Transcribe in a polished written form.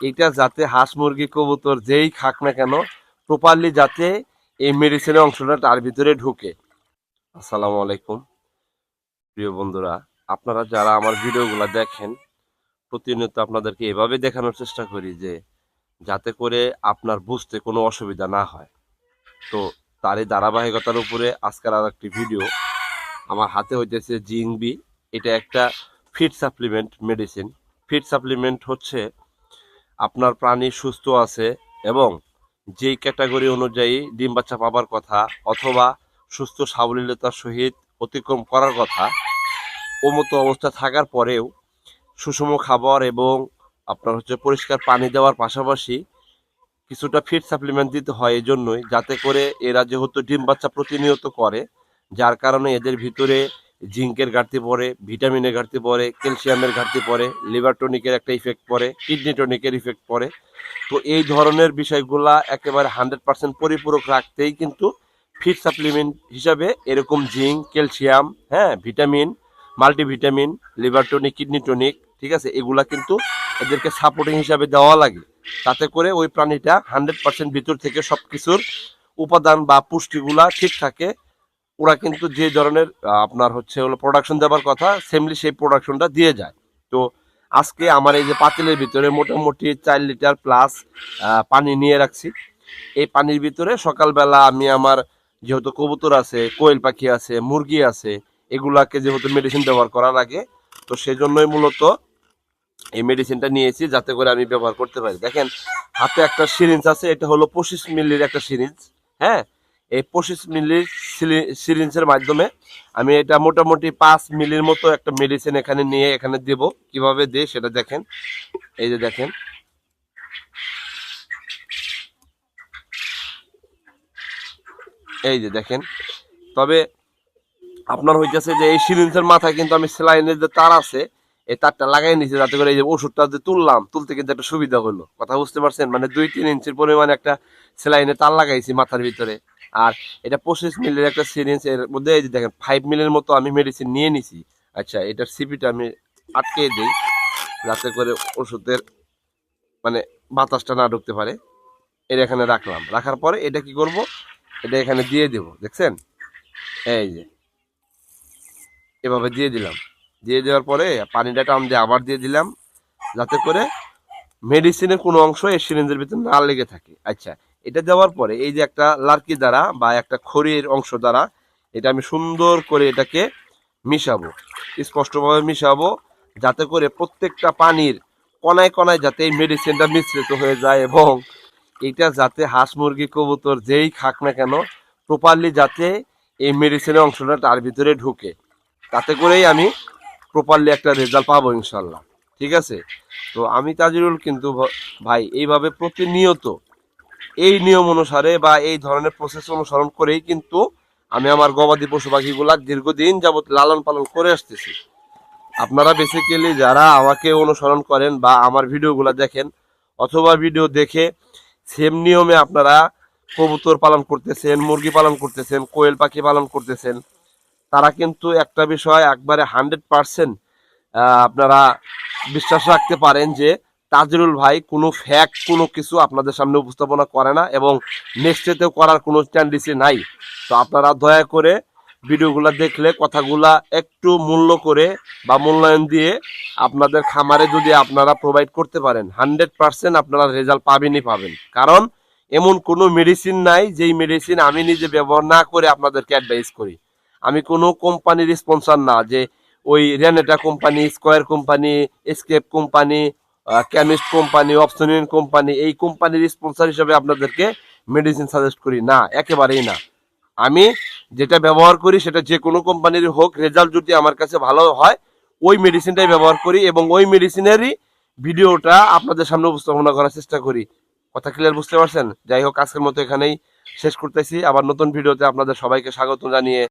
এটা যাতে হাঁস মুরগি কবুতর যেই খাক না কেন প্রপারলি যাতে এই মেডিসিনের অংশটা তার ভিতরে ঢুকে। আসসালামু আলাইকুম প্রিয় বন্ধুরা, আপনারা যারা আমার ভিডিওগুলো দেখেন প্রতিনিয়ত আপনাদেরকে এভাবে দেখানোর চেষ্টা করি যে যাতে করে আপনার বুঝতে কোনো অসুবিধা না হয়। তো তারই ধারাবাহিকতার উপরে আজকের আর একটি ভিডিও আমার হাতে হইতেছে জিংবি। এটা একটা feed supplement medicine. Feed supplement হচ্ছে আপনার প্রাণী সুস্থ আছে এবং যেই ক্যাটাগরি অনুযায়ী ডিম বাচ্চা পাবার কথা অথবা সুস্থ সাবলীলতার সহিত অতিক্রম করার কথা ও মতো অবস্থা থাকার পরেও সুষম খাবার এবং আপনার হচ্ছে পরিষ্কার পানি দেওয়ার পাশাপাশি কিছুটা ফিড সাপ্লিমেন্ট দিতে হয় এই জন্যই, যাতে করে এরা যেহেতু ডিম বাচ্চা প্রতিনিয়ত করে, যার কারণে এদের ভিতরে জিঙ্কের ঘাটতি পড়ে, ভিটামিনের ঘাটতি পড়ে, ক্যালসিয়ামের ঘাটতি পড়ে, লিভার টনিকের একটা ইফেক্ট পড়ে, কিডনি টনিকের ইফেক্ট পড়ে। তো এই ধরনের বিষয়গুলা একেবারে 100% পরিপূরক রাখতেই কিন্তু ফিড সাপ্লিমেন্ট হিসাবে এরকম জিঙ্ক, ক্যালসিয়াম, হ্যাঁ, vitamin, multivitamin, liver tonic, kidney tonic, ঠিক আছে, এগুলা কিন্তু এদেরকে সাপোর্টিং হিসাবে দেওয়া লাগে, তাতে করে ওই প্রাণীটা 100% ভিতর থেকে সব কিছুর উপাদান বা পুষ্টিগুলা ঠিক থাকে। ওরা কিন্তু যে ধরনের আপনার হচ্ছে হলো প্রোডাকশন দেওয়ার কথা সেমলি সেই প্রোডাকশনটা দিয়ে যায়। তো আজকে আমার এই যে পাতিলের ভিতরে মোটামুটি 4 লিটার প্লাস পানি নিয়ে রাখছি। এই পানির ভিতরে সকালবেলা আমি আমার যেহেতু কবুতর আছে, কোয়েল পাখি আছে, মুরগি আছে, এগুলাকে যেহেতু মেডিসিন ব্যবহার করা লাগে, তো সেজন্যই মূলত এই মেডিসিনটা নিয়েছি যাতে করে আমি ব্যবহার করতে পারি। দেখেন হাতে একটা সিরিঞ্জ আছে, এটা হলো 25 মিলির একটা সিরিঞ্জ। হ্যাঁ, এই 25 মিলির সিরিঞ্জের মাধ্যমে আমি এটা মোটামুটি 5 মিলির মতো একটা মেডিসিন এখানে নিয়ে এখানে দেব। কিভাবে দেই সেটা দেখেন। এই যে দেখেন, এই যে দেখেন। তবে আপনার হইতেছে যে এই সিরিঞ্জের মাথায় কিন্তু আমি সেলাইনের যে তার আছে এই তারটা লাগাই নিয়েছি, যাতে করে এই যে ওষুধটা যে তুলতে কিন্তু একটা সুবিধা হলো। কথা বুঝতে পারছেন? মানে 2-3 ইঞ্চির পরিমাণে একটা সেলাইনের তার লাগাইছি মাথার ভিতরে। আর এটা 25 মিলির একটা সিরিঞ্জ, এর মধ্যে এই যে দেখেন 5 মিলির মতো আমি মেডিসিন নিয়ে নিছি। আচ্ছা, এটার সিপিটা আমি আটকে দিই যাতে করে ওষুধের মানে বাতাসটা না ঢুকতে পারে। এটা এখানে রাখলাম, রাখার পরে এটা কি করব, এটা এখানে দিয়ে দেব। দেখছেন? এই যে এভাবে দিয়ে দিলাম। দিয়ে দেওয়ার পরে পানিটা টান দিয়ে আবার দিয়ে দিলাম, যাতে করে মেডিসিনের কোনো অংশ এই সিরিঞ্জের ভিতরে না লেগে থাকে। আচ্ছা, এটা দেওয়ার পরে এই যে একটা লার্কি দ্বারা বা একটা খড়ির অংশ দ্বারা এটা আমি সুন্দর করে এটাকে মিশাবো, স্পষ্টভাবে মিশাবো, যাতে করে প্রত্যেকটা পানির কণায় কণায় যাতে এই মেডিসিনটা মিশ্রিত হয়ে যায় এবং এটা যাতে হাঁস মুরগি কবুতর যেই খাক না কেন প্রপারলি যাতে এই মেডিসিনের অংশটা তার ভিতরে ঢুকে, তাতে করেই আমি প্রপারলি একটা রেজাল্ট পাবো ইনশাল্লাহ। ঠিক আছে? তো আমি তাজিরুল কিন্তু ভাই এইভাবে প্রতিনিয়ত এই নিয়ম অনুসারে বা এই ধরনের প্রসেস অনুসরণ করেই কিন্তু আমি আমার গবাদি পশু পাখিগুলা দীর্ঘদিন যাবত লালন পালন করে আসতেছি। আপনারা বেসিক্যালি যারা আমাকে অনুসরণ করেন বা আমার ভিডিওগুলো দেখেন অথবা ভিডিও দেখে সেম নিয়মে আপনারা কবুতর পালন করতেছেন, মুরগি পালন করতেছেন, কোয়েল পাখি পালন করতেছেন, তারা কিন্তু একটা বিষয় একবারে 100% আপনারা বিশ্বাস রাখতে পারেন যে তাজরুল ভাই কোনো ফ্যাক্ট কোনো কিছু আপনাদের সামনে উপস্থাপনা করে না এবং নেক্সটেতেও করার কোনো টেন্ডেন্সি নাই। তো আপনারা দয়া করে ভিডিওগুলো দেখলে কথাগুলা একটু মূল্য করে বা মূল্যায়ন দিয়ে আপনাদের খামারে যদি আপনারা প্রোভাইড করতে পারেন 100% আপনারা রেজাল্ট পাবেনই পাবেন। কারণ এমন কোনো মেডিসিন নাই যেই মেডিসিন আমি নিজে ব্যবহার না করে আপনাদেরকে অ্যাডভাইস করি। আমি কোনো কোম্পানির স্পন্সর না যে ওই রেনেটা কোম্পানি, স্কোয়ার কোম্পানি, এসকেপ কোম্পানি, কেমিস্ট কোম্পানি, অপসনিয়ন কোম্পানি, এই কোম্পানির স্পন্সর হিসেবে আপনাদেরকে মেডিসিন সাজেস্ট করি না, একেবারেই না। আমি যেটা ব্যবহার করি সেটা যে কোনো কোম্পানির হোক, রেজাল্ট যদি আমার কাছে ভালো হয় ওই মেডিসিনটাই ব্যবহার করি এবং ওই মেডিসিনেরই ভিডিওটা আপনাদের সামনে উপস্থাপনা করার চেষ্টা করি। কথা ক্লিয়ার বুঝতে পারছেন? যাই হোক, আজকের মতো এখানেই শেষ করতেছি। আবার নতুন ভিডিওতে আপনাদের সবাইকে স্বাগত জানিয়ে